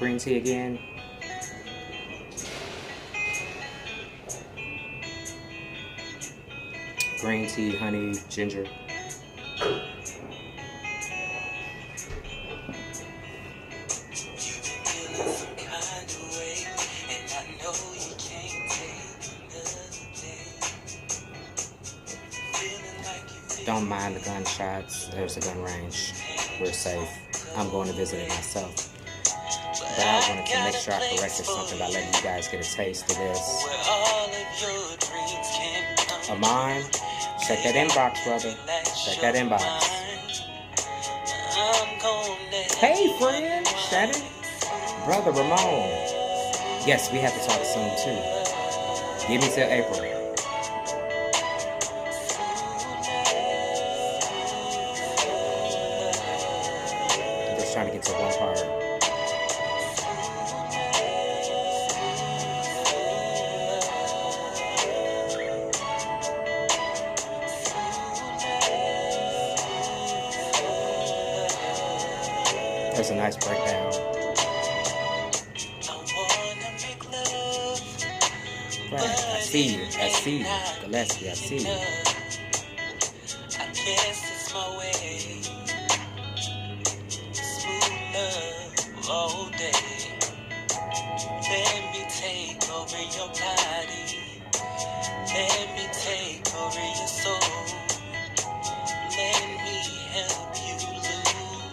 green tea again. Green tea, honey, ginger. Don't mind the gunshots. There's a gun range. We're safe. I'm going to visit it myself. But I wanted to make sure I corrected something by letting you guys get a taste of this. Amon, check that inbox, brother. Check that inbox. Hey, friend. Shannon. Brother Ramon. Yes, we have to talk soon, too. Give me till April. Trying to get to one part. There's a nice breakdown. Right, I see you. I see you. Gillespie, I see you. All day. Let me take over your body. Let me take over your soul. Let me help you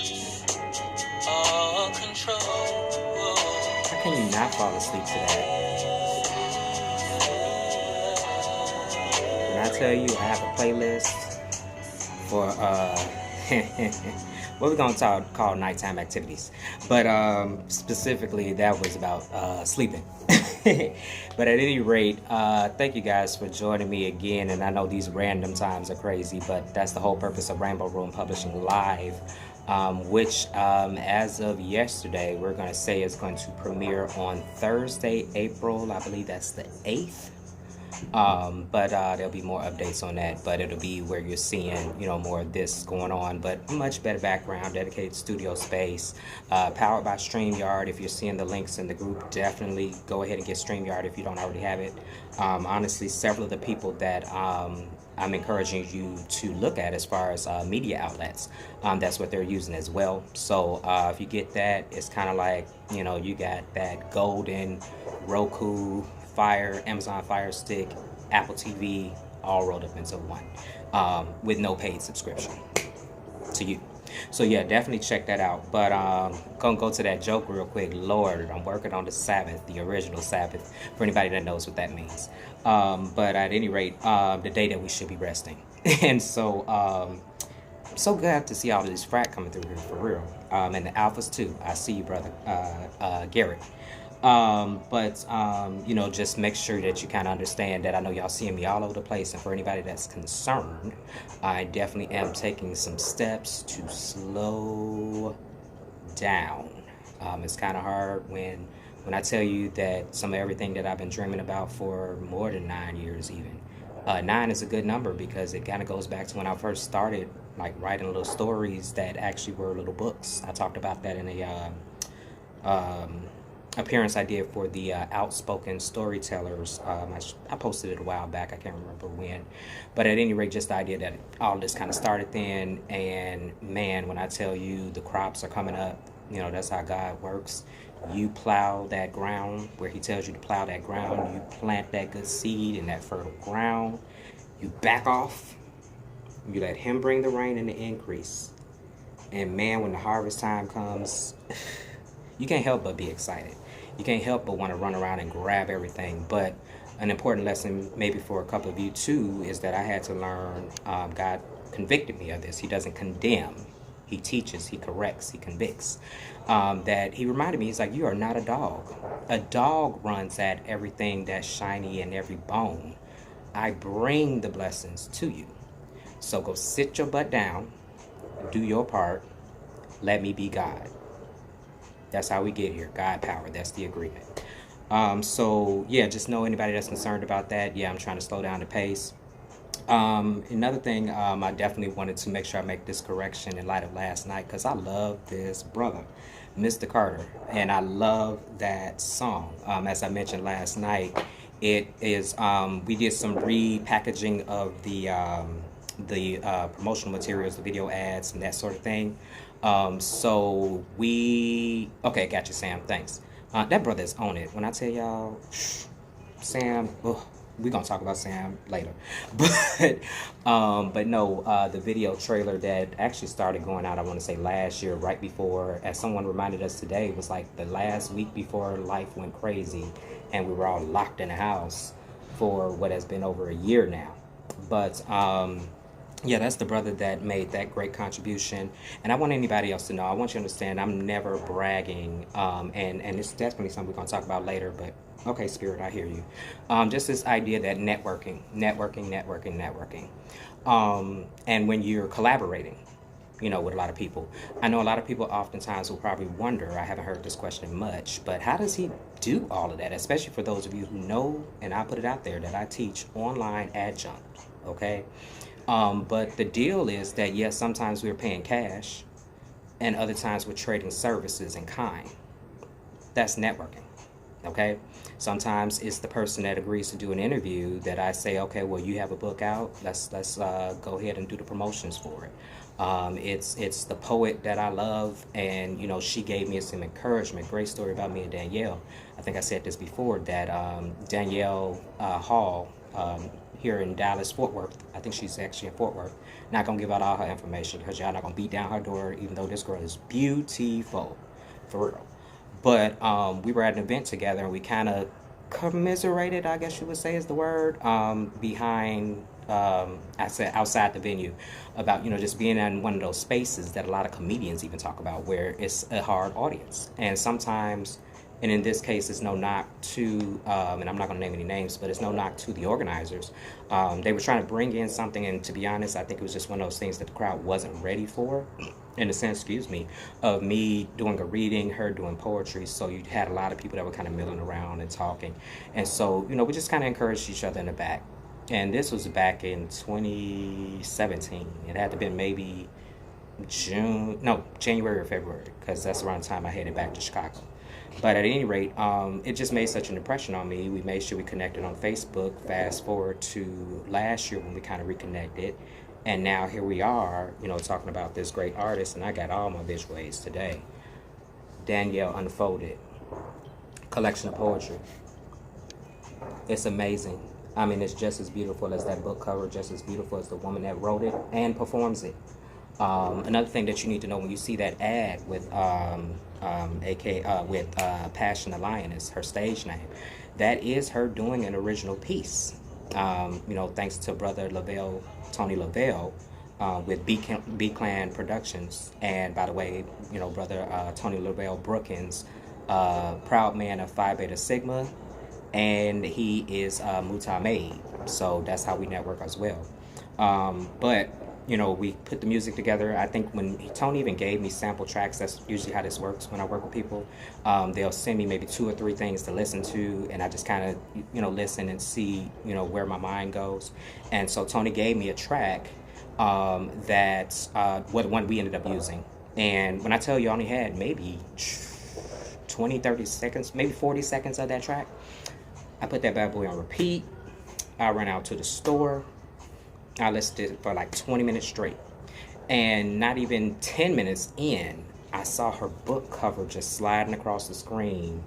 lose all control. How can you not fall asleep to that? When I tell you I have a playlist for what we're going to call nighttime activities. But specifically, that was about sleeping. But at any rate, thank you guys for joining me again. And I know these random times are crazy, but that's the whole purpose of Rainbow Room Publishing Live, which as of yesterday, we're going to say is going to premiere on Thursday, April, I believe that's the 8th. But there'll be more updates on that, but it'll be where you're seeing, more of this going on, but much better background, dedicated studio space, powered by StreamYard. If you're seeing the links in the group, definitely go ahead and get StreamYard if you don't already have it. Honestly, several of the people that I'm encouraging you to look at as far as media outlets, that's what they're using as well. So if you get that, it's kind of like, you got that golden Roku, Amazon Fire Stick, Apple TV, all rolled up into one, with no paid subscription to you. So yeah, definitely check that out. But gonna go to that joke real quick. Lord, I'm working on the Sabbath, the original Sabbath, for anybody that knows what that means. But at any rate, the day that we should be resting. And so I'm so glad to see all of this frat coming through here for real. And the alphas too. I see you, brother, Garrett. Just make sure that you kind of understand that I know y'all seeing me all over the place, and for anybody that's concerned, I definitely am taking some steps to slow down. It's kind of hard when I tell you that some of everything that I've been dreaming about for more than 9 years even. 9 is a good number because it kind of goes back to when I first started like writing little stories that actually were little books. I talked about that in a appearance I did for the Outspoken Storytellers. I posted it a while back. I can't remember when. But at any rate, just the idea that all this kind of started then. And man, when I tell you the crops are coming up, that's how God works. You plow that ground where he tells you to plow that ground. You plant that good seed in that fertile ground. You back off. You let him bring the rain and the increase. And man, when the harvest time comes, you can't help but be excited. You can't help but want to run around and grab everything. But an important lesson maybe for a couple of you too is that I had to learn, God convicted me of this. He doesn't condemn. He teaches, he corrects, he convicts. That he reminded me, he's like, you are not a dog. A dog runs at everything that's shiny and every bone. I bring the blessings to you. So go sit your butt down, do your part, let me be God. That's how we get here. God power. That's the agreement. So yeah, just know anybody that's concerned about that. Yeah, I'm trying to slow down the pace. Another thing, I definitely wanted to make sure I make this correction in light of last night, because I love this brother. Mistr Carter, and I love that song. As I mentioned last night, it is we did some repackaging of the promotional materials, the video ads, and that sort of thing. So we okay, got you, Sam. Thanks. That brother is on it. When I tell y'all, Sam, oh, we're gonna talk about Sam later, but no, the video trailer that actually started going out, I want to say last year, right before, as someone reminded us today, it was like the last week before life went crazy, and we were all locked in the house for what has been over a year now. But yeah, that's the brother that made that great contribution. And I want anybody else to know, I want you to understand, I'm never bragging. And it's definitely something we're going to talk about later. But okay, Spirit, I hear you. Just this idea that networking. And when you're collaborating, with a lot of people. I know a lot of people oftentimes will probably wonder, I haven't heard this question much, but how does he do all of that? Especially for those of you who know, and I put it out there, that I teach online adjunct, okay? But the deal is that, yes, sometimes we're paying cash, and other times we're trading services in kind. That's networking, okay? Sometimes it's the person that agrees to do an interview that I say, okay, well, you have a book out. Let's go ahead and do the promotions for it. It's the poet that I love, and she gave me some encouragement. Great story about me and Danielle. I think I said this before, that Danielle Hall here in Dallas, Fort Worth. I think she's actually in Fort Worth. Not gonna give out all her information because y'all not gonna beat down her door, even though this girl is beautiful, for real. But we were at an event together, and we kind of commiserated, I guess you would say is the word, behind, I said outside the venue, about, just being in one of those spaces that a lot of comedians even talk about, where it's a hard audience. And sometimes, and in this case, it's no knock to, and I'm not going to name any names, but it's no knock to the organizers. They were trying to bring in something, and to be honest, I think it was just one of those things that the crowd wasn't ready for, in the sense, of me doing a reading, her doing poetry. So you had a lot of people that were kind of milling around and talking. And so, we just kind of encouraged each other in the back. And this was back in 2017. It had to have been maybe January or February, because that's around the time I headed back to Chicago. But at any rate, it just made such an impression on me. We made sure we connected on Facebook. Fast forward to last year when we kind of reconnected. And now here we are, talking about this great artist. And I got all my visual aids today. Danielle Unfolded, collection of poetry. It's amazing. I mean, it's just as beautiful as that book cover, just as beautiful as the woman that wrote it and performs it. Another thing that you need to know when you see that ad with Passion the Lioness, her stage name, that is her doing an original piece. Thanks to brother Tony Lavelle, with B Clan Productions, and by the way, brother Tony Lavelle Brookins, proud man of Phi Beta Sigma, and he is Muta Made, so that's how we network as well. But we put the music together. I think when Tony even gave me sample tracks, that's usually how this works when I work with people. They'll send me maybe 2 or 3 things to listen to, and I just kind of, listen and see, where my mind goes. And so Tony gave me a track that's what one we ended up using. And when I tell you I only had maybe 20, 30 seconds, maybe 40 seconds of that track, I put that bad boy on repeat. I ran out to the store. I listened to it for like 20 minutes straight. And not even 10 minutes in, I saw her book cover just sliding across the screen,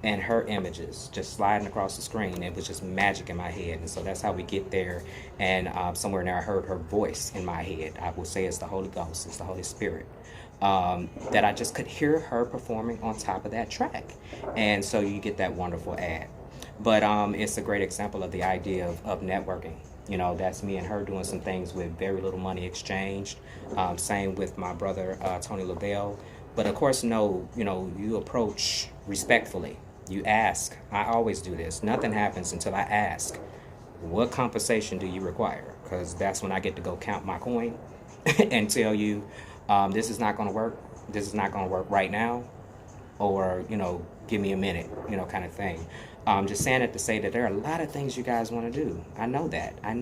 and her images just sliding across the screen. It was just magic in my head. And so that's how we get there. And somewhere in there, I heard her voice in my head. I would say it's the Holy Ghost, it's the Holy Spirit. That I just could hear her performing on top of that track. And so you get that wonderful ad. But it's a great example of the idea of networking. That's me and her doing some things with very little money exchanged. Same with my brother, Tony Lavelle. But of course, you approach respectfully. You ask. I always do this. Nothing happens until I ask, what compensation do you require? Because that's when I get to go count my coin and tell you, this is not going to work. This is not going to work right now. Or, give me a minute, kind of thing. Just saying it to say that there are a lot of things you guys want to do. I know that. There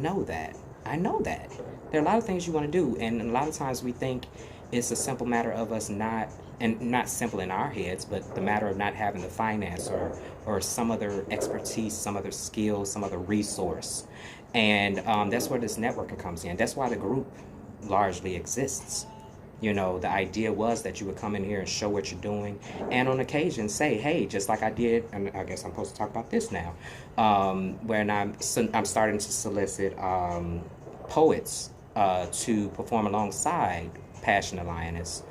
are a lot of things you want to do. And a lot of times we think it's a simple matter of us not and not simple in our heads, but the matter of not having the finance or some other expertise, some other skills, some other resource. And that's where this networking comes in. That's why the group largely exists. You know, the idea was that you would come in here and show what you're doing, and on occasion say, "Hey," just like I did. And I guess I'm supposed to talk about this now. When I'm starting to solicit poets to perform alongside Passion Alliance.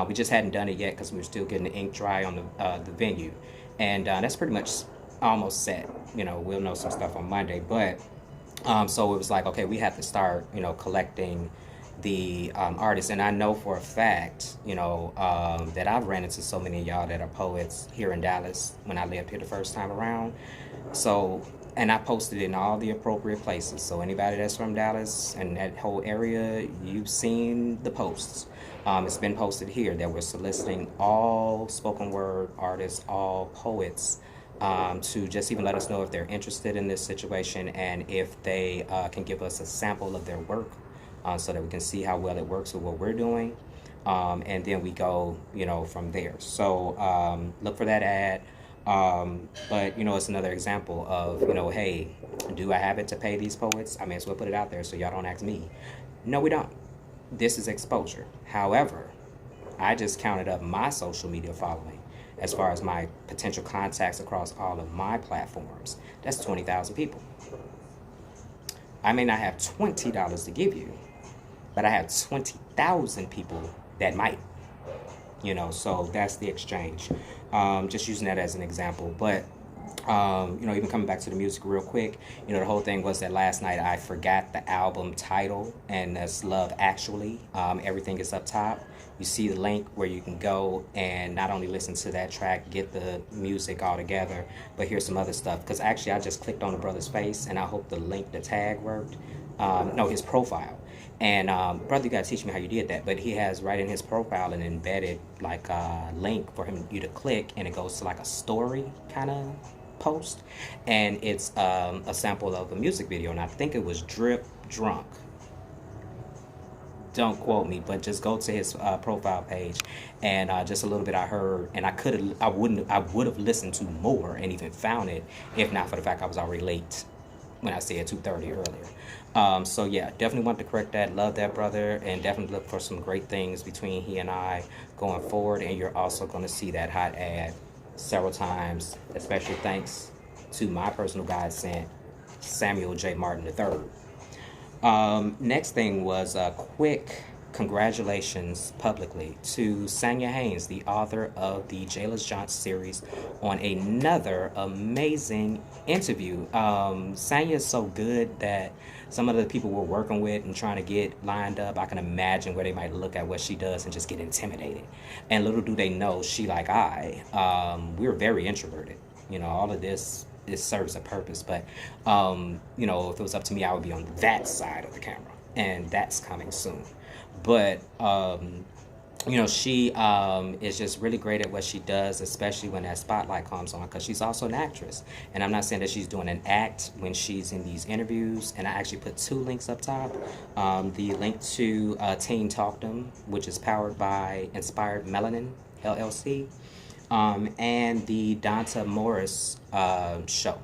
We just hadn't done it yet because we were still getting the ink dry on the venue, and that's pretty much almost set. You know, we'll know some stuff on Monday, but so it was like, okay, we have to start, you know, collecting the artists. And I know for a fact, you know, that I've ran into so many of y'all that are poets here in Dallas when I lived here the first time around. So, and I posted it in all the appropriate places. So anybody that's from Dallas and that whole area, you've seen the posts. It's been posted here that we're soliciting all spoken word artists, all poets, to just even let us know if they're interested in this situation and if they can give us a sample of their work, so that we can see how well it works with what we're doing, and then we go, you know, from there. So look for that ad. But you know, it's another example of, you know, hey, do I have it to pay these poets? I may as well put it out there so y'all don't ask me. No, we don't. This is exposure. However, I just counted up my social media following as far as my potential contacts across all of my platforms. That's 20,000 people. I may not have $20 to give you, but I have 20,000 people that might. You know, so that's the exchange. Just using that as an example. But you know, even coming back to the music real quick, you know, the whole thing was that last night I forgot the album title, and that's Love Actually. Everything is up top. You see the link where you can go and not only listen to that track, get the music all together, but here's some other stuff. Because actually I just clicked on the brother's face, and I hope the link, the tag worked. No, his profile. And brother, you gotta teach me how you did that. But he has right in his profile an embedded like a link for you to click, and it goes to like a story kind of post, and it's a sample of a music video, and I think it was Drip Drunk. Don't quote me, but just go to his profile page, and just a little bit I heard, and I would have listened to more and even found it if not for the fact I was already late when I said 2:30 earlier. So yeah, definitely want to correct that. Love that brother, and definitely look for some great things between he and I going forward. And you're also going to see that hot ad several times, especially thanks to my personal godsend, Samuel J. Martin III. Next thing was a quick congratulations publicly to Senyah Haynes, the author of the Jailers Johnson series, on another amazing interview. Senyah is so good that some of the people we're working with and trying to get lined up, I can imagine where they might look at what she does and just get intimidated. And little do they know, she like we're very introverted. You know, all of this serves a purpose, but you know, if it was up to me, I would be on that side of the camera, and that's coming soon. But you know, she is just really great at what she does, especially when that spotlight comes on, because she's also an actress. And I'm not saying that she's doing an act when she's in these interviews. And I actually put two links up top. The link to TeendomTalkShow, which is powered by Inspired Melanin LLC, and the Donta Morris show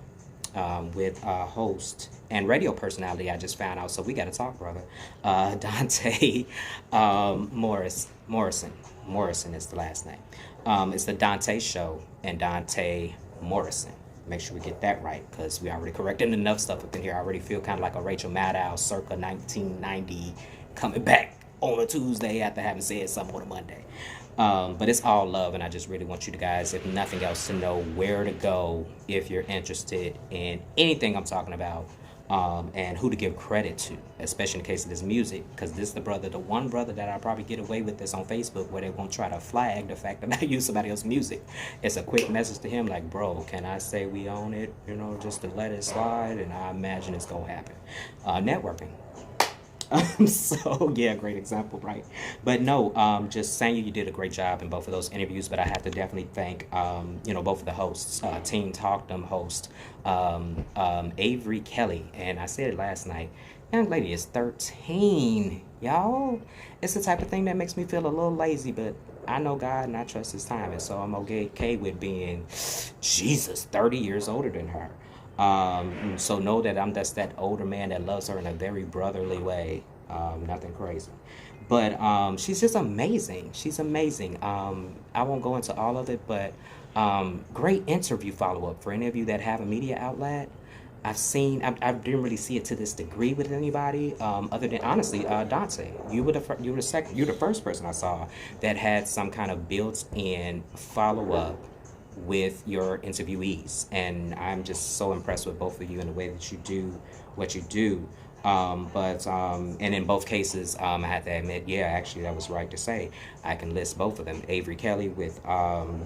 with a host and radio personality I just found out. So we got to talk, brother. Dante Morrison is the last name. It's the Dante Show and Dante Morrison. Make sure we get that right, because we already corrected enough stuff up in here. I already feel kind of like a Rachel Maddow circa 1990 coming back on a Tuesday after having said something on a Monday. But it's all love, and I just really want you guys, if nothing else, to know where to go if you're interested in anything I'm talking about, and who to give credit to, especially in the case of this music, because this is the one brother that I probably get away with this on Facebook, where they won't try to flag the fact that I use somebody else's music. It's a quick message to him like, bro, can I say we own it, you know, just to let it slide, and I imagine it's gonna happen. Networking. So yeah, great example, right? But no, just saying, you did a great job in both of those interviews. But I have to definitely thank you know, both of the hosts, TeendomTalkShow host, Avery Kelley, and I said it last night, young lady is 13, y'all. It's the type of thing that makes me feel a little lazy, but I know God and I trust his timing, so I'm okay with being, Jesus, 30 years older than her. So know that I'm just that older man that loves her in a very brotherly way. Nothing crazy. But she's just amazing. She's amazing. I won't go into all of it, but great interview follow up for any of you that have a media outlet. I didn't really see it to this degree with anybody, other than honestly, Dante. You're the first person I saw that had some kind of built-in follow-up with your interviewees, and I'm just so impressed with both of you in the way that you do what you do. And in both cases, I have to admit, yeah, actually, that was right to say. I can list both of them. Avery Kelley with Talk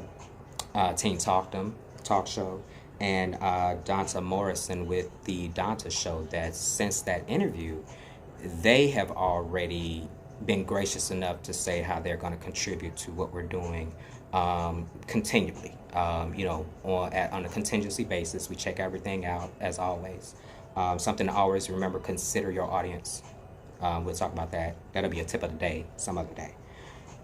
Show, and Donta Morrison with the Donta Show. That since that interview, they have already been gracious enough to say how they're going to contribute to what we're doing continually. On a contingency basis, we check everything out as always. Something to always remember: consider your audience. We'll talk about that. That'll be a tip of the day some other day.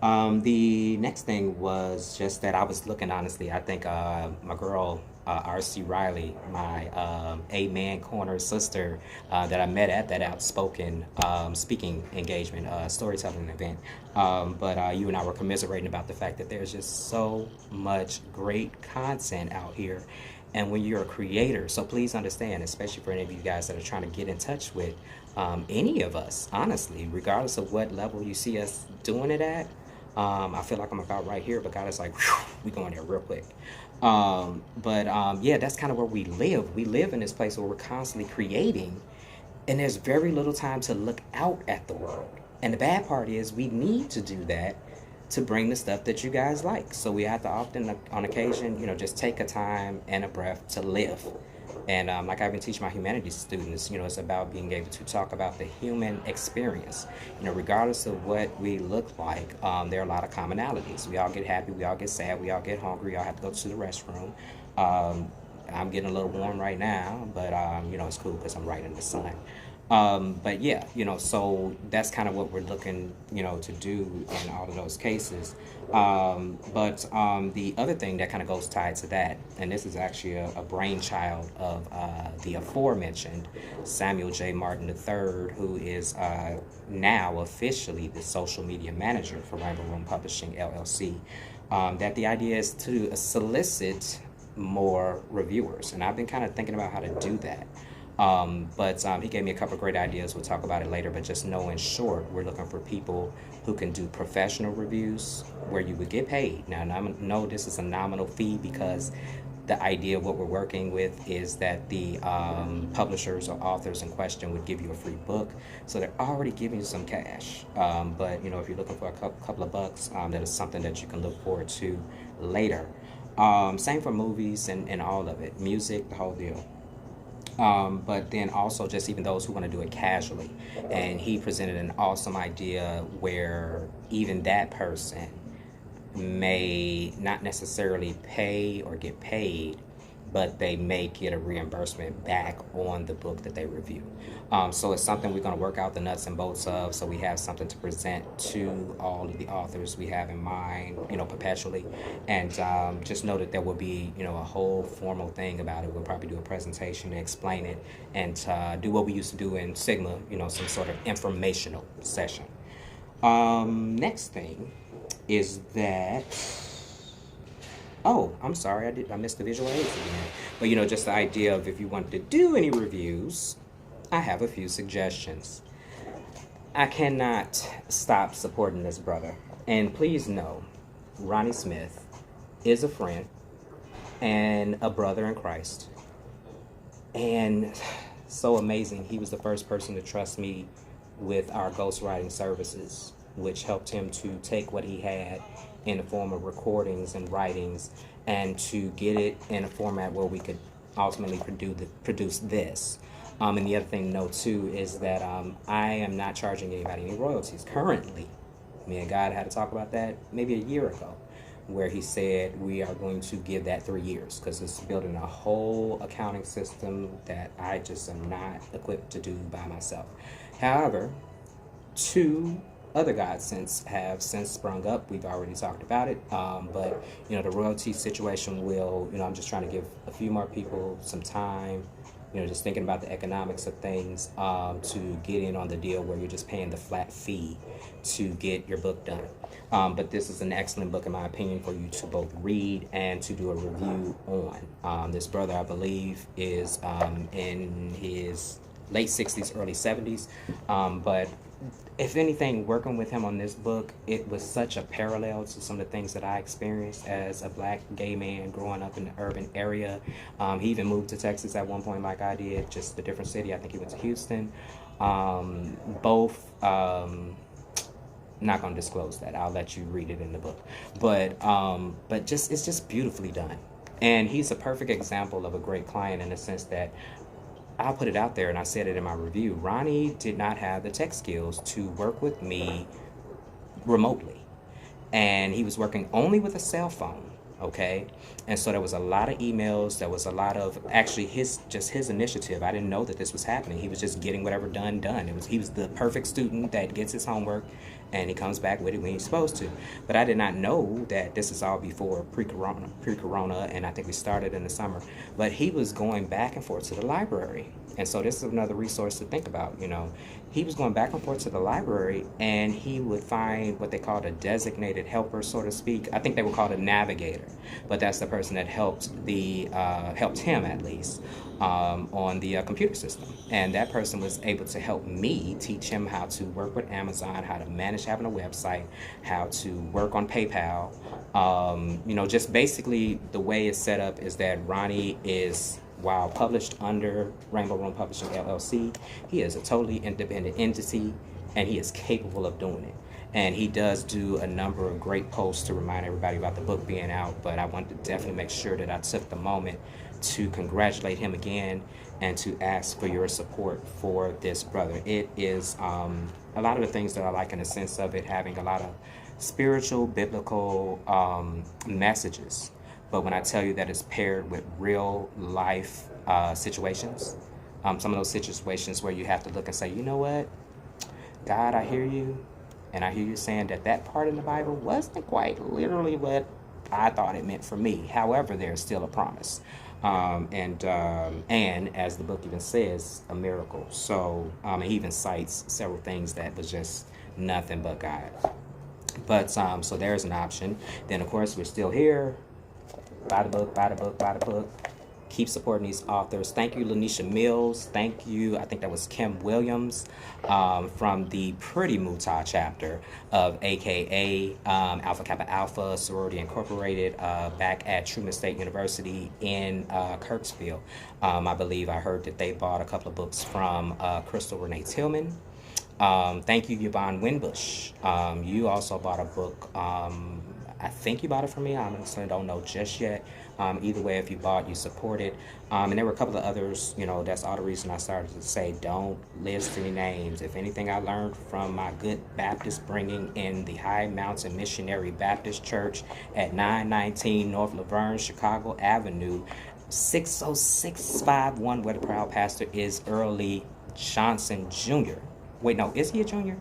The next thing was just that I was looking, honestly, I think my girl, R.C. Riley, my A-Man Corner sister that I met at that Outspoken speaking engagement, storytelling event. But you and I were commiserating about the fact that there's just so much great content out here. And when you're a creator, so please understand, especially for any of you guys that are trying to get in touch with any of us, honestly, regardless of what level you see us doing it at. I feel like I'm about right here, but God is like, whew, we going there real quick. Yeah, that's kind of where we live. We live in this place where we're constantly creating, and there's very little time to look out at the world. And the bad part is we need to do that to bring the stuff that you guys like. So we have to often, on occasion, just take a time and a breath to live. And like I even teach my humanities students, it's about being able to talk about the human experience. Regardless of what we look like, there are a lot of commonalities. We all get happy, we all get sad, we all get hungry, we all have to go to the restroom. I'm getting a little warm right now, but it's cool because I'm right in the sun. But yeah, so that's kind of what we're looking, to do in all of those cases. The other thing that kind of goes tied to that, and this is actually a brainchild of the aforementioned Samuel J. Martin III, who is now officially the social media manager for Rainbow Room Publishing LLC, that the idea is to solicit more reviewers. And I've been kind of thinking about how to do that. He gave me a couple of great ideas. We'll talk about it later, but just know in short, we're looking for people who can do professional reviews where you would get paid. Now, no, this is a nominal fee because the idea of what we're working with is that the publishers or authors in question would give you a free book. So they're already giving you some cash. If you're looking for a couple of bucks, that is something that you can look forward to later. Same for movies and all of it. Music, the whole deal. But then also just even those who want to do it casually. And he presented an awesome idea where even that person may not necessarily pay or get paid, but they may get a reimbursement back on the book that they review. So it's something we're going to work out the nuts and bolts of, so we have something to present to all of the authors we have in mind, perpetually. And just know that there will be, a whole formal thing about it. We'll probably do a presentation to explain it and do what we used to do in Sigma, some sort of informational session. Next thing is that... Oh, I'm sorry, I missed the visual aids again. But just the idea of if you wanted to do any reviews, I have a few suggestions. I cannot stop supporting this brother. And please know, Ronnie Smith is a friend and a brother in Christ. And so amazing, he was the first person to trust me with our ghostwriting services, which helped him to take what he had in the form of recordings and writings and to get it in a format where we could ultimately produce this. And the other thing to note too is that I am not charging anybody any royalties currently. Me and God had to talk about that maybe a year ago, where he said we are going to give that 3 years because it's building a whole accounting system that I just am not equipped to do by myself. However, to other godsends have since sprung up. We've already talked about it, but the royalty situation will. I'm just trying to give a few more people some time. Just thinking about the economics of things, to get in on the deal where you're just paying the flat fee to get your book done. But this is an excellent book, in my opinion, for you to both read and to do a review on. This brother, I believe, is in his late 60s, early 70s. But if anything, working with him on this book, it was such a parallel to some of the things that I experienced as a black gay man growing up in the urban area. He even moved to Texas at one point like I did, just a different city. I think he went to Houston. Both, not going to disclose that. I'll let you read it in the book. But just it's just beautifully done. And he's a perfect example of a great client in the sense that I'll put it out there, and I said it in my review. Ronnie did not have the tech skills to work with me remotely. And he was working only with a cell phone, okay? And so there was a lot of emails. There was a lot of, actually, his initiative. I didn't know that this was happening. He was just getting whatever done. He was the perfect student that gets his homework, and he comes back with it when he's supposed to. But I did not know that this is all before pre-corona, and I think we started in the summer. But he was going back and forth to the library. And so this is another resource to think about, He was going back and forth to the library, and he would find what they called a designated helper, so to speak. I think they would call it a navigator, but that's the person that helped him at least, on the computer system. And that person was able to help me teach him how to work with Amazon, how to manage having a website, how to work on PayPal. Just basically the way it's set up is that Ronnie is, while published under Rainbow Room Publishing LLC, he is a totally independent entity, and he is capable of doing it. And he does do a number of great posts to remind everybody about the book being out, but I wanted to definitely make sure that I took the moment to congratulate him again and to ask for your support for this brother. It is a lot of the things that I like in the sense of it having a lot of spiritual, biblical messages. But when I tell you that it's paired with real life situations, some of those situations where you have to look and say, you know what, God, I hear you. And I hear you saying that part in the Bible wasn't quite literally what I thought it meant for me. However, there's still a promise. And as the book even says, a miracle. So he even cites several things that was just nothing but God. But so there's an option. Then, of course, we're still here. Buy the book, buy the book, buy the book. Keep supporting these authors. Thank you, Lanisha Mills. Thank you, I think that was Kim Williams, from the Pretty Mutah chapter of AKA Alpha Kappa Alpha Sorority Incorporated, back at Truman State University in Kirksville. I believe I heard that they bought a couple of books from Crystal Renee Tillman. Thank you, Yvonne Winbush. You also bought a book. I think you bought it from me. I honestly don't know just yet. Either way, if you bought, you supported. And there were a couple of others, that's all the reason I started to say don't list any names. If anything I learned from my good Baptist bringing in the High Mountain Missionary Baptist Church at 919 North Laverne, Chicago Avenue, 60651, where the proud pastor is Early Johnson Jr. Wait, no, is he a junior?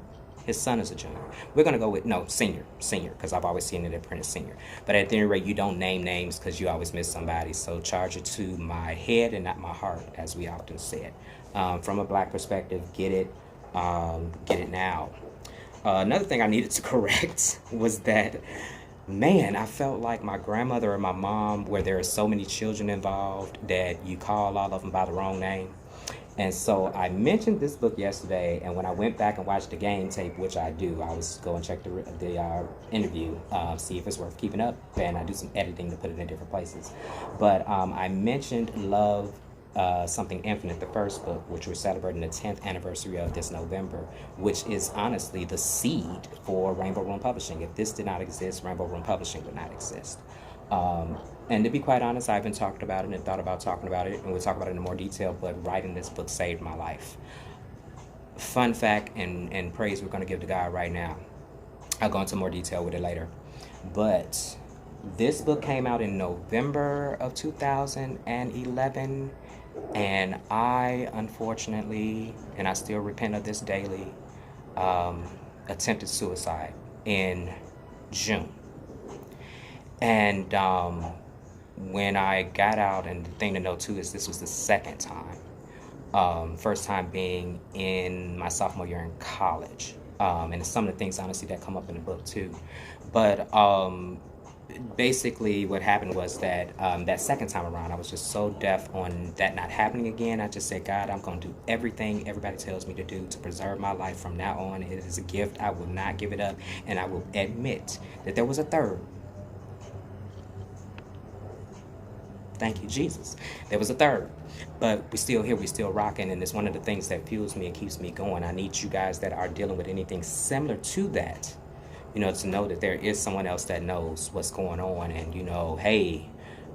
His son is a junior. We're going to go with, senior, because I've always seen it printed senior. But at any rate, you don't name names because you always miss somebody. So charge it to my head and not my heart, as we often said. From a black perspective, get it now. Another thing I needed to correct was that, man, I felt like my grandmother or my mom, where there are so many children involved that you call all of them by the wrong name. And so I mentioned this book yesterday, and when I went back and watched the game tape, which I do, I always go and check the interview, see if it's worth keeping up, and I do some editing to put it in different places. But I mentioned Love, Something Infinite, the first book, which we're celebrating the 10th anniversary of this November, which is honestly the seed for Rainbow Room Publishing. If this did not exist, Rainbow Room Publishing would not exist. And to be quite honest, I've been talking about it and thought about talking about it, and we'll talk about it in more detail, but writing this book saved my life. Fun fact and praise we're going to give to God right now. I'll go into more detail with it later. But this book came out in November of 2011, and I, unfortunately, and I still repent of this daily, attempted suicide in June. And when I got out, and the thing to know too is this was the second time. First time being in my sophomore year in college. And some of the things, honestly, that come up in the book too. But basically what happened was that that second time around, I was just so deaf on that not happening again. I just said, God, I'm going to do everything everybody tells me to do to preserve my life from now on. It is a gift. I will not give it up. And I will admit that there was a third. Thank you, Jesus. There was a third. But we're still here. We're still rocking. And it's one of the things that fuels me and keeps me going. I need you guys that are dealing with anything similar to that, you know, to know that there is someone else that knows what's going on. And, you know, hey,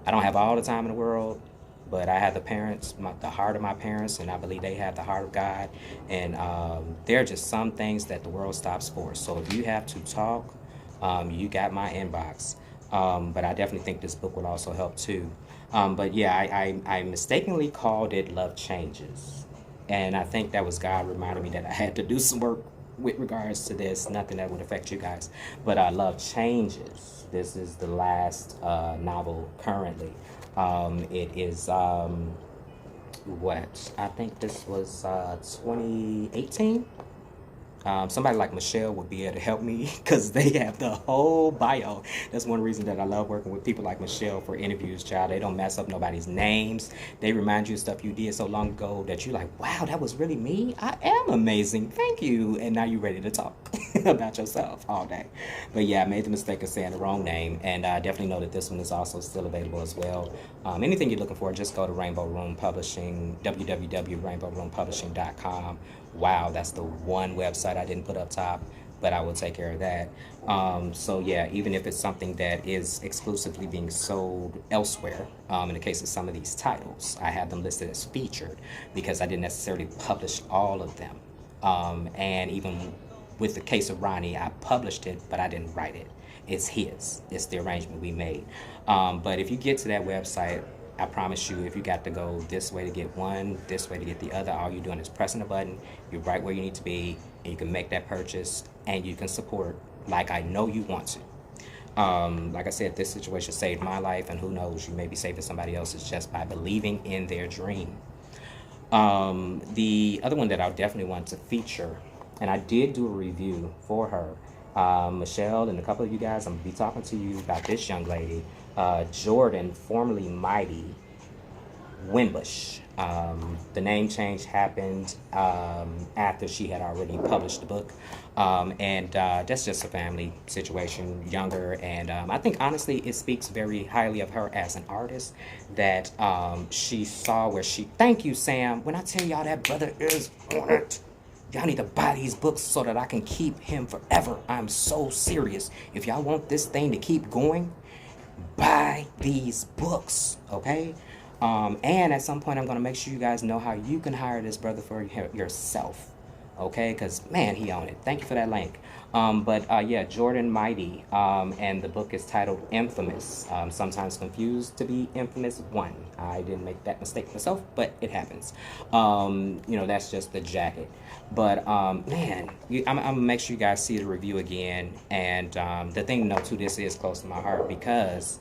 I don't have all the time in the world, but I have the parents, the heart of my parents, and I believe they have the heart of God. And there are just some things that the world stops for. So if you have to talk, you got my inbox. But I definitely think this book will also help too. But yeah, I mistakenly called it Love Changes. And I think that was God reminding me that I had to do some work with regards to this. Nothing that would affect you guys. But Love Changes. This is the last novel currently. It is, what? I think this was 2018. Somebody like Michelle would be able to help me because they have the whole bio. That's one reason that I love working with people like Michelle for interviews, child. They don't mess up nobody's names. They remind you of stuff you did so long ago that you're like, wow, that was really me? I am amazing. Thank you. And now you're ready to talk about yourself all day. But yeah, I made the mistake of saying the wrong name. And I definitely know that this one is also still available as well. Anything you're looking for, just go to Rainbow Room Publishing, www.rainbowroompublishing.com. Wow, that's the one website I didn't put up top, but I will take care of that. So yeah, even if it's something that is exclusively being sold elsewhere, in the case of some of these titles, I have them listed as featured because I didn't necessarily publish all of them. And even with the case of Ronnie, I published it, but I didn't write it. It's his. It's the arrangement we made. But if you get to that website, I promise you, if you got to go this way to get one, this way to get the other, all you're doing is pressing a button, you're right where you need to be, and you can make that purchase, and you can support like I know you want to. Like I said, this situation saved my life, and who knows, you may be saving somebody else's just by believing in their dream. The other one that I definitely want to feature, and I did do a review for her, Michelle and a couple of you guys, I'm going to be talking to you about this young lady, Jordan, formerly Mighty Wimbush. The name change happened after she had already published the book. And that's just a family situation, younger. And I think, honestly, it speaks very highly of her as an artist that she saw where she... Thank you, Sam. When I tell y'all that brother is on it. Y'all need to buy these books so that I can keep him forever. I'm so serious. If y'all want this thing to keep going, buy these books, okay? And at some point, I'm going to make sure you guys know how you can hire this brother for yourself, okay? Because, man, he owned it. Thank you for that link. Yeah, Jordan Mighty, and the book is titled Infamous, sometimes confused to be Infamous 1. I didn't make that mistake myself, but it happens. You know, that's just the jacket. But, man, I'm going to make sure you guys see the review again. And the thing to know, too, this is close to my heart because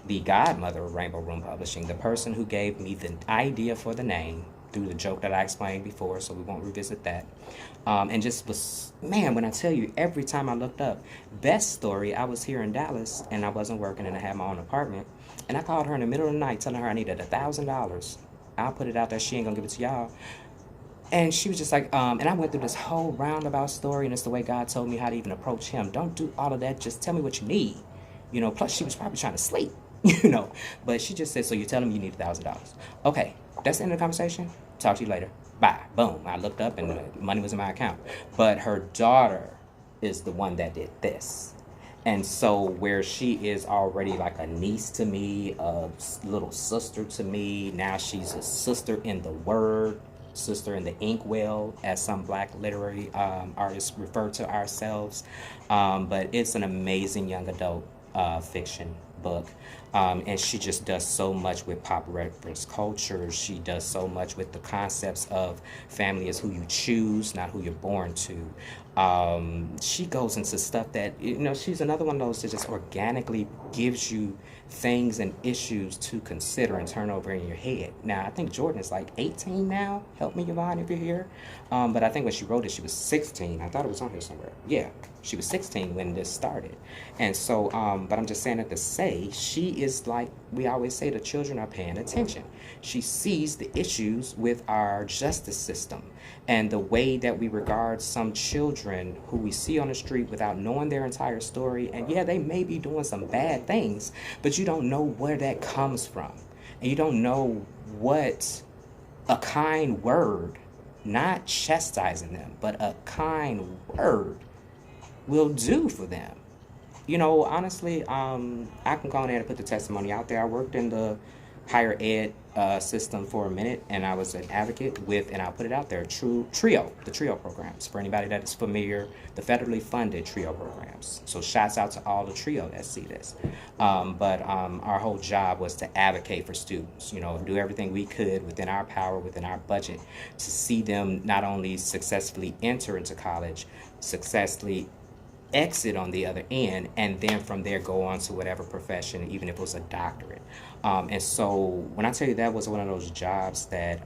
the godmother of Rainbow Room Publishing, the person who gave me the idea for the name, through the joke that I explained before, so we won't revisit that. And just was, man, when I tell you, every time I looked up, best story, I was here in Dallas, and I wasn't working, and I had my own apartment, and I called her in the middle of the night telling her I needed $1,000. I'll put it out there, she ain't gonna give it to y'all. And she was just like, and I went through this whole roundabout story, and it's the way God told me how to even approach him. Don't do all of that, just tell me what you need. You know, plus she was probably trying to sleep, you know. But she just said, so you're telling me you need $1,000. Okay, that's the end of the conversation. Talk to you later. Bye. Boom. I looked up and the money was in my account. But her daughter is the one that did this. And so where she is already like a niece to me, a little sister to me, now she's a sister in the word, sister in the inkwell, as some black literary artists refer to ourselves. But it's an amazing young adult fiction book. And she just does so much with pop reference culture. She does so much with the concepts of family is who you choose, not who you're born to. She goes into stuff that, she's another one of those that just organically gives you things and issues to consider and turn over in your head. Now, I think Jordan is like 18 now. Help me, Yvonne, if you're here. But I think when she wrote it, she was 16. I thought it was on here somewhere. Yeah, she was 16 when this started. And so, but I'm just saying that to say, she is like, we always say, the children are paying attention. She sees the issues with our justice system and the way that we regard some children who we see on the street without knowing their entire story. And yeah, they may be doing some bad things, but you don't know where that comes from. And you don't know what a kind word, not chastising them, but a kind word will do for them. Honestly, I can go ahead and put the testimony out there. I worked in the higher ed system for a minute, and I was an advocate with, and I'll put it out there, the TRIO programs. For anybody that is familiar, the federally funded TRIO programs. So shouts out to all the TRIO that see this. But our whole job was to advocate for students, do everything we could within our power, within our budget, to see them not only successfully enter into college, successfully exit on the other end, and then from there go on to whatever profession, even if it was a doctorate. And so when I tell you that was one of those jobs that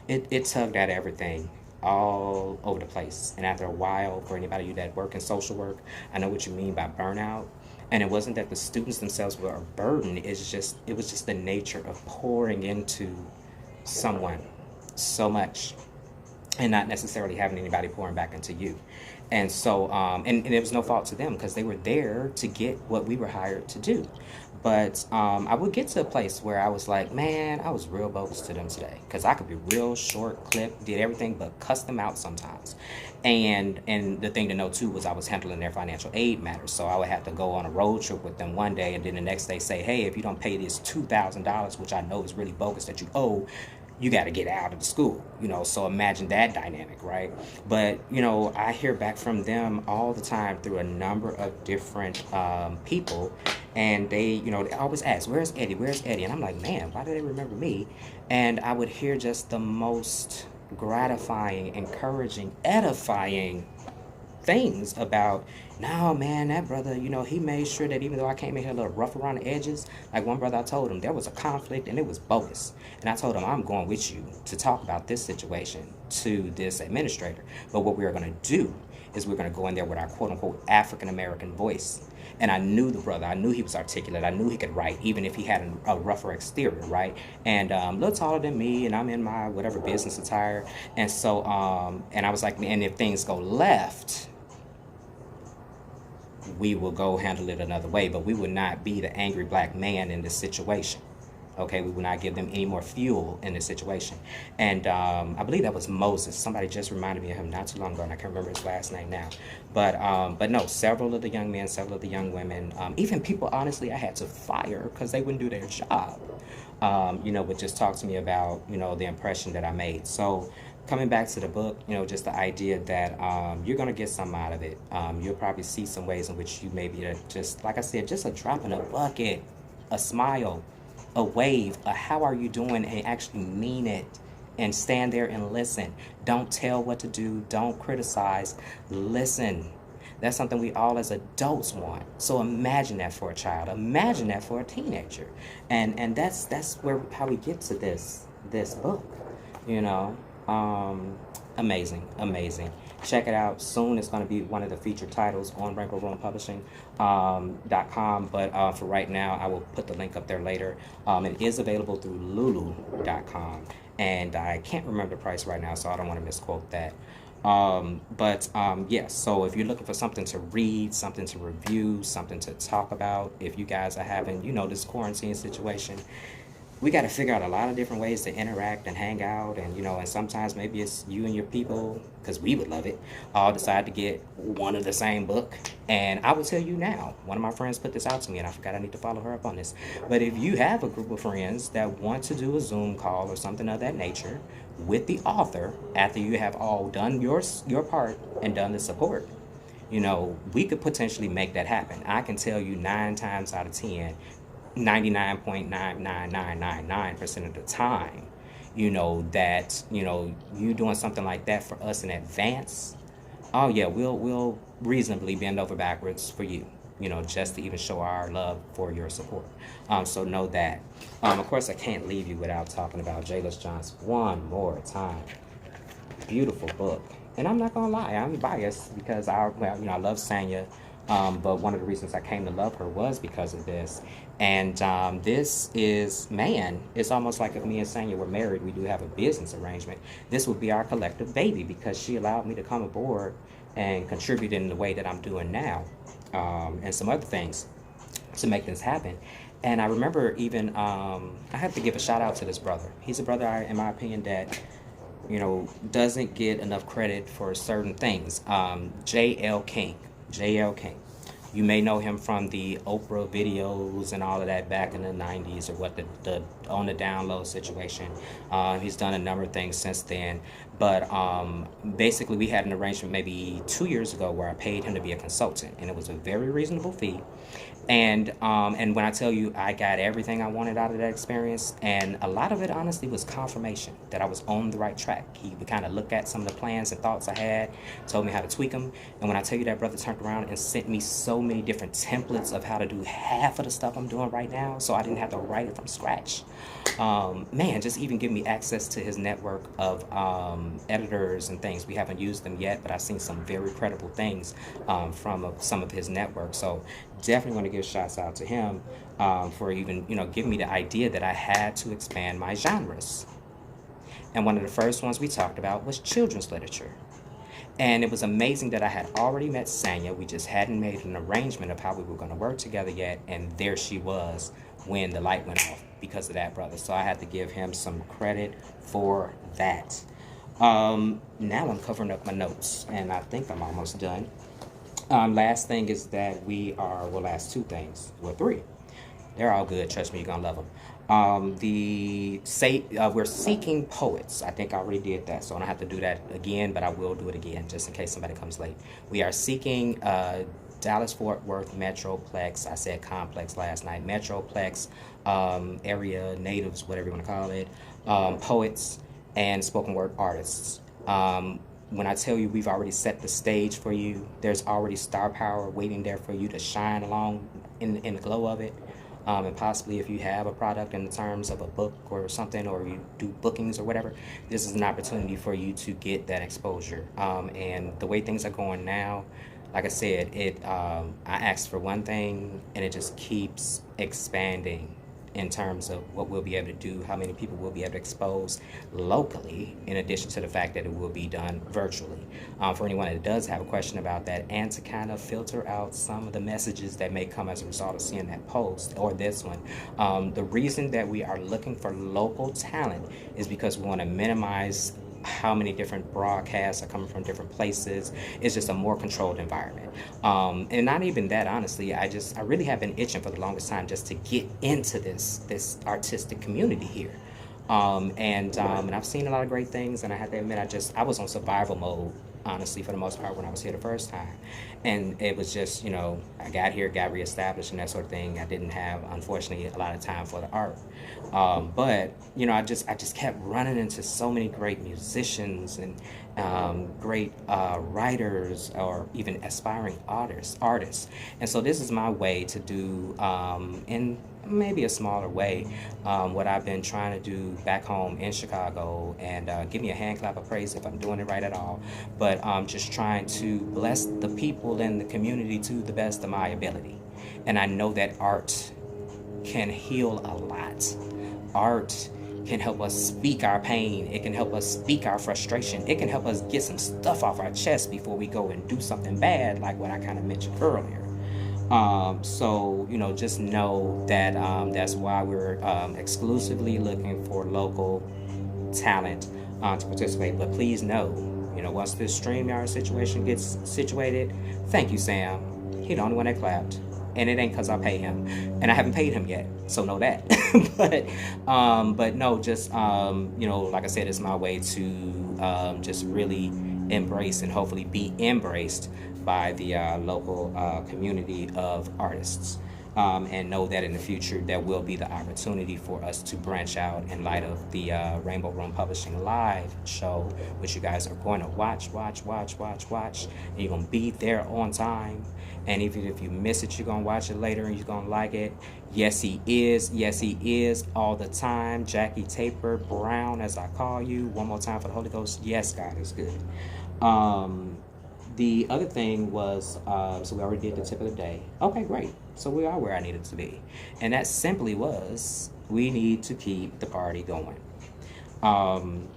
it tugged at everything all over the place. And after a while, for anybody of you that work in social work, I know what you mean by burnout. And it wasn't that the students themselves were a burden, it was just the nature of pouring into someone so much and not necessarily having anybody pouring back into you. And so, and it was no fault to them because they were there to get what we were hired to do. But I would get to a place where I was like, man, I was real bogus to them today because I could be real short, clip, did everything but cuss them out sometimes. And the thing to know too was I was handling their financial aid matters. So I would have to go on a road trip with them one day and then the next day say, hey, if you don't pay this $2,000, which I know is really bogus that you owe, you got to get out of the school, so imagine that dynamic, right? But, I hear back from them all the time through a number of different people, and they always ask, where's Eddie? Where's Eddie? And I'm like, man, why do they remember me? And I would hear just the most gratifying, encouraging, edifying things about, no, man, that brother, he made sure that even though I came in here a little rough around the edges, like one brother, I told him there was a conflict and it was bogus. And I told him, I'm going with you to talk about this situation to this administrator. But what we're going to do is we're going to go in there with our quote unquote African-American voice. And I knew the brother. I knew he was articulate. I knew he could write, even if he had a rougher exterior, right? And a little taller than me, and I'm in my whatever business attire. And so, and I was like, and if things go left, we will go handle it another way, but we would not be the angry black man in this situation. Okay, we will not give them any more fuel in this situation. And I believe that was Moses. Somebody just reminded me of him not too long ago, and I can't remember his last name now. But no, several of the young men, several of the young women, even people, honestly, I had to fire because they wouldn't do their job, would just talk to me about, the impression that I made. So coming back to the book, just the idea that you're going to get something out of it. You'll probably see some ways in which you may be just, like I said, just a drop in a bucket, a smile, a wave, a how are you doing, and actually mean it and stand there and listen. Don't tell what to do. Don't criticize. Listen. That's something we all as adults want. So imagine that for a child. Imagine that for a teenager. And that's how we get to this book, Amazing. Check it out. Soon it's going to be one of the featured titles on RainbowRoomPublishing.com. But for right now, I will put the link up there later. It is available through Lulu.com. And I can't remember the price right now, so I don't want to misquote that. Yes, so if you're looking for something to read, something to review, something to talk about, if you guys are having, this quarantine situation, we got to figure out a lot of different ways to interact and hang out, and and sometimes maybe it's you and your people, because we would love it, all decide to get one of the same book. And I will tell you now, one of my friends put this out to me, and I forgot I need to follow her up on this. But if you have a group of friends that want to do a Zoom call or something of that nature with the author, after you have all done your part and done the support, we could potentially make that happen. I can tell you 9 times out of 10, 99.99999% of the time, that you doing something like that for us in advance Oh yeah, we'll reasonably bend over backwards for you, just to even show our love for your support. So know that. Of course, I can't leave you without talking about Jayless Johnson one more time. Beautiful book, and I'm not gonna lie, I'm biased because I love Senyah, but one of the reasons I came to love her was because of this. And this is, man, it's almost like if me and Senyah were married, we do have a business arrangement. This would be our collective baby because she allowed me to come aboard and contribute in the way that I'm doing now, and some other things to make this happen. And I remember even, I have to give a shout out to this brother. He's a brother, in my opinion, that doesn't get enough credit for certain things. J.L. King. J.L. King. You may know him from the Oprah videos and all of that back in the 90s, or what the on the download situation. He's done a number of things since then. But basically, we had an arrangement maybe 2 years ago where I paid him to be a consultant, and it was a very reasonable fee. And when I tell you I got everything I wanted out of that experience, and a lot of it honestly was confirmation that I was on the right track. He would kind of look at some of the plans and thoughts I had, told me how to tweak them. And when I tell you that brother turned around and sent me so many different templates of how to do half of the stuff I'm doing right now, so I didn't have to write it from scratch. Man, just even give me access to his network of editors and things. We haven't used them yet, but I've seen some very credible things from some of his network. So definitely want to give shouts out to him for even giving me the idea that I had to expand my genres. And one of the first ones we talked about was children's literature. And it was amazing that I had already met Senyah. We just hadn't made an arrangement of how we were going to work together yet. And there she was when the light went off because of that brother. So I had to give him some credit for that. Now I'm covering up my notes, and I think I'm almost done. Last thing is that last two things. Well, three. They're all good. Trust me, you're going to love them. We're seeking poets. I think I already did that, so I don't have to do that again, but I will do it again just in case somebody comes late. We are seeking Dallas-Fort Worth Metroplex. I said complex last night. Metroplex, area natives, whatever you want to call it, poets and spoken word artists. When I tell you we've already set the stage for you, there's already star power waiting there for you to shine along in the glow of it. And possibly if you have a product in the terms of a book or something, or you do bookings or whatever, this is an opportunity for you to get that exposure. And the way things are going now, like I said, I asked for one thing and it just keeps expanding in terms of what we'll be able to do, how many people we'll be able to expose locally, in addition to the fact that it will be done virtually. For anyone that does have a question about that, and to kind of filter out some of the messages that may come as a result of seeing that post or this one, the reason that we are looking for local talent is because we want to minimize how many different broadcasts are coming from different places. It's just a more controlled environment. And not even that, honestly, I really have been itching for the longest time just to get into this artistic community here. And I've seen a lot of great things, and I have to admit, I was on survival mode, honestly, for the most part when I was here the first time. And it was just, I got here, got reestablished and that sort of thing. I didn't have, unfortunately, a lot of time for the art. But, I just kept running into so many great musicians and great writers, or even aspiring artists. And so this is my way to do, in maybe a smaller way, what I've been trying to do back home in Chicago, and give me a hand clap of praise if I'm doing it right at all, but just trying to bless the people in the community to the best of my ability. And I know that art can heal a lot. Art can help us speak our pain. It can help us speak our frustration. It can help us get some stuff off our chest before we go and do something bad, like what I kind of mentioned earlier. So, just know that that's why we're exclusively looking for local talent to participate. But please know, once this StreamYard situation gets situated, thank you, Sam. He the only one that clapped. And it ain't because I pay him. And I haven't paid him yet, so know that. but no, just, like I said, it's my way to just really embrace and hopefully be embraced by the local community of artists. and know that in the future there will be the opportunity for us to branch out in light of the Rainbow Room Publishing Live show, which you guys are going to watch, and you're going to be there on time. And even if you miss it, you're going to watch it later and you're going to like it. Yes, he is all the time. Jackie Taper Brown, as I call you. One more time for the Holy Ghost. Yes, God is good. The other thing was, so we already did the tip of the day. Okay, great. So we are where I needed to be. And that simply was, we need to keep the party going. And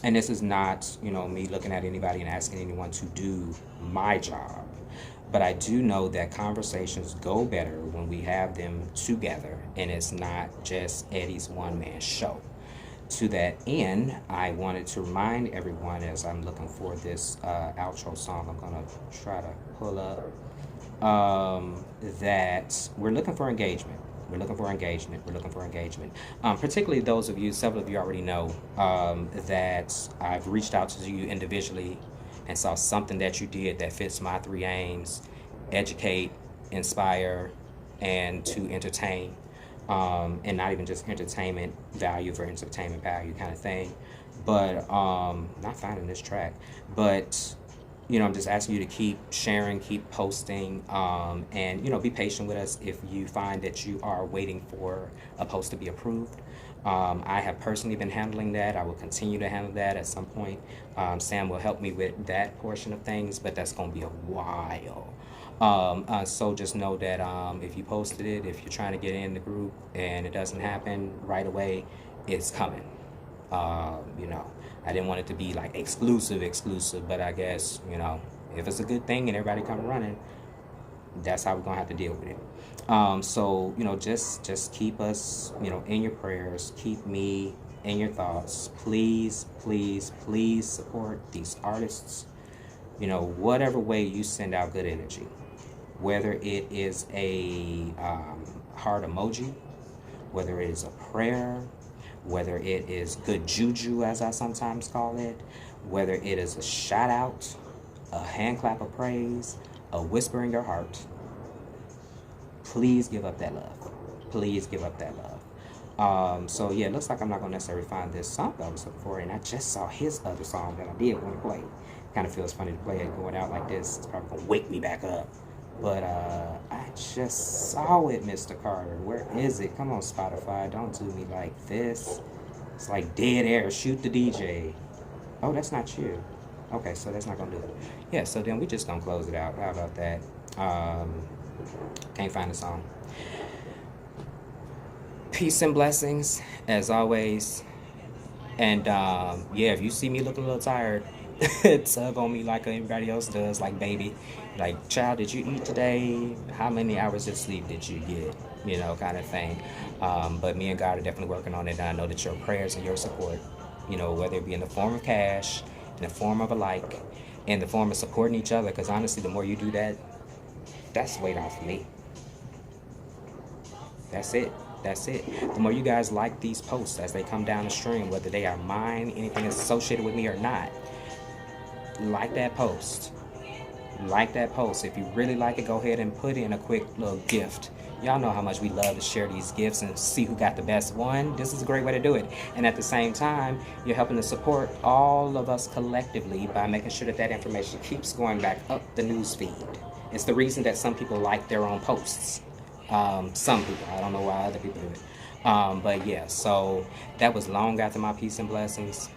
this is not, me looking at anybody and asking anyone to do my job. But I do know that conversations go better when we have them together and it's not just Eddie's one-man show. To that end, I wanted to remind everyone, as I'm looking for this outro song I'm going to try to pull up, that we're looking for engagement. We're looking for engagement. Particularly those of you, several of you already know that I've reached out to you individually and saw something that you did that fits my three aims: educate, inspire, and to entertain. And not even just entertainment value for entertainment value kind of thing. But not finding this track. But I'm just asking you to keep sharing, keep posting, and be patient with us if you find that you are waiting for a post to be approved. I have personally been handling that. I will continue to handle that at some point. Sam will help me with that portion of things, but that's going to be a while. So just know that if you posted it, if you're trying to get in the group and it doesn't happen right away, it's coming. I didn't want it to be like exclusive, but I guess, if it's a good thing and everybody come running, that's how we're going to have to deal with it. So, just keep us, in your prayers, keep me in your thoughts. Please support these artists, whatever way you send out good energy, whether it is a heart emoji, whether it is a prayer, whether it is good juju, as I sometimes call it, whether it is a shout out, a hand clap of praise, a whisper in your heart. Please give up that love. So yeah, it looks like I'm not going to necessarily find this song that I was looking for, and I just saw his other song that I did want to play. Kind of feels funny to play it going out like this. It's probably going to wake me back up. But I just saw it, Mistr Carter. Where is it? Come on, Spotify. Don't do me like this. It's like dead air. Shoot the DJ. Oh, that's not you. Okay, so that's not going to do it. Yeah, so then we just going to close it out. How about that? Can't find the song. Peace and blessings, as always. And, yeah, if you see me looking a little tired, tug on me like everybody else does, like baby. Like, child, did you eat today? How many hours of sleep did you get? Kind of thing. But me and God are definitely working on it. And I know that your prayers and your support, whether it be in the form of cash, in the form of a like, in the form of supporting each other, because honestly, the more you do that, that's weight off of me. That's it. The more you guys like these posts as they come down the stream, whether they are mine, anything that's associated with me or not, like that post. If you really like it, go ahead and put in a quick little gift. Y'all know how much we love to share these gifts and see who got the best one. This is a great way to do it. And at the same time, you're helping to support all of us collectively by making sure that information keeps going back up the news feed. It's the reason that some people like their own posts. Some people. I don't know why other people do it. But yeah, so that was long after my peace and blessings.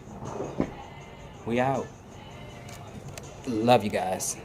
We out. Love you guys.